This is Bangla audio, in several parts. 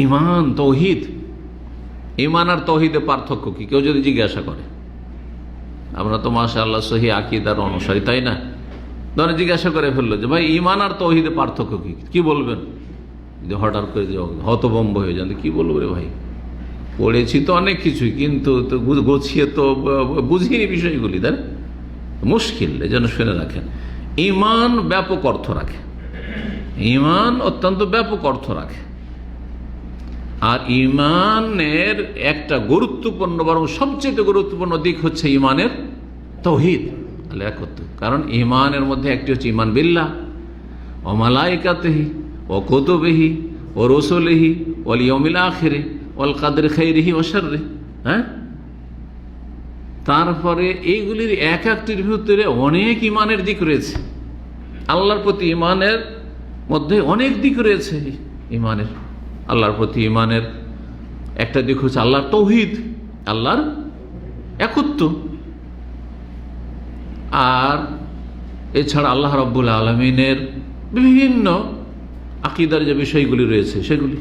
ঈমান, তৌহিদ। ঈমান আর তৌহিদের পার্থক্য কি কেউ যদি জিজ্ঞাসা করে? আমরা তো মাশাআল্লাহ সহি আকীদার অনুসারী, তাই না? ধরেন জিজ্ঞাসা করে ফেললো যে ভাই ঈমান আর তৌহিদের পার্থক্য কি, কি বলবেন? যে হঠাৎ করে হতভম্ব হয়ে যান, কি বলবো রে ভাই, পড়েছি তো অনেক কিছুই, কিন্তু তো গুছিয়ে তো বুঝিনি বিষয়গুলি, তাই না? মুশকিল, এজন্য শুনে রাখেন। ঈমান ব্যাপক অর্থ রাখে, ঈমান অত্যন্ত ব্যাপক অর্থ রাখে। আর ঈমানের একটা গুরুত্বপূর্ণ, বরং সবচেয়ে গুরুত্বপূর্ণ দিক হচ্ছে ঈমানের তাওহীদ, একত্র। কারণ ঈমানের মধ্যে একটি হচ্ছে ঈমান বিল্লাহ ওয়া মালাইকাতিহি ওয়া কুতুবিহি ওয়া রুসুলিহি ওয়াল ইয়াউমিল আখিরি ওয়াল কদরি খাইরিহি ওয়া শাররিহি। হ্যাঁ, তারপরে এইগুলির এক একটির ভিতরে অনেক ঈমানের দিক রয়েছে। আল্লাহর প্রতি ঈমানের মধ্যে অনেক দিক রয়েছে ঈমানের। আল্লাহর প্রতি ঈমানের একটা দিক হচ্ছে আল্লাহর তাওহীদ, আল্লাহর একত্ব। আর এছাড়া আল্লাহ রাব্বুল আলামিনের বিভিন্ন আকীদার যে বিষয়গুলি রয়েছে সেগুলি।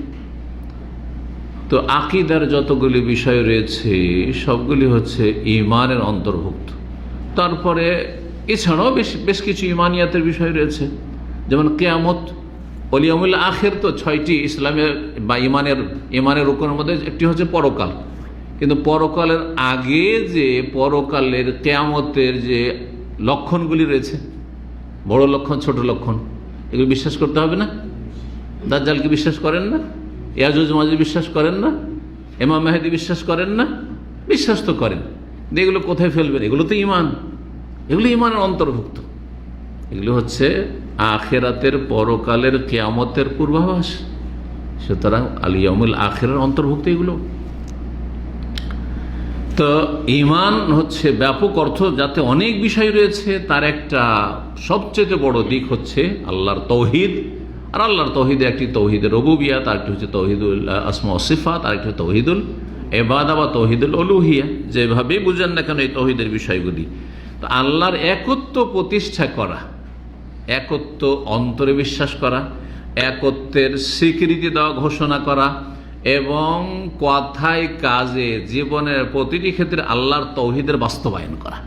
তো আকীদার যতগুলি বিষয় রয়েছে সবগুলি হচ্ছে ঈমানের অন্তর্ভুক্ত। তারপরে এছাড়াও বেশ কিছু ঈমানিয়াতের বিষয় রয়েছে, যেমন কিয়ামত, ওয়াল ইয়াউমিল আখির। তো 6টি ইসলামের বা ঈমানের রুকনের মধ্যে একটি হচ্ছে পরকাল। কিন্তু পরকালের আগে যে পরকালের কিয়ামতের যে লক্ষণগুলি রয়েছে, বড় লক্ষণ ছোট লক্ষণ, এগুলো বিশ্বাস করতে হবে না? দাজ্জালকে বিশ্বাস করেন না? ইয়াজুজ মাজুজ বিশ্বাস করেন না? ইমাম মেহেদী বিশ্বাস করেন না? বিশ্বাস তো করেন। এগুলো কোথায় ফেলবেন? এগুলো তো ঈমান, এগুলো ঈমানের অন্তর্ভুক্ত। এগুলো হচ্ছে আখিরাতের, পরকালের, কিয়ামতের পূর্বাভাস। সুতরাং আল ইয়াউমুল আখিরের অন্তর্ভুক্ত এগুলো। তো ঈমান হচ্ছে ব্যাপক অর্থ, যাতে অনেক বিষয় রয়েছে। তার একটা সবচেয়ে বড় দিক হচ্ছে আল্লাহর তাওহীদ। আর আল্লাহর তাওহীদে একটি তাওহীদুর রুবুবিয়্যাত, আরেকটি হচ্ছে তাওহীদুল আসমা ওয়া সিফাত, আরেকটি হচ্ছে তাওহীদুল ইবাদা বা তাওহীদুল উলুহিয়া। যেভাবেই বুঝেন না কেন এই তাওহীদের বিষয়গুলি, তো আল্লাহর একত্ব প্রতিষ্ঠা করা, একত্ব অন্তরে বিশ্বাস করা, একত্বের স্বীকৃতি দেওয়া, ঘোষণা করা, এবং কথায় কাজে জীবনের প্রতিটি ক্ষেত্রে আল্লাহর তাওহীদের বাস্তবায়ন করা।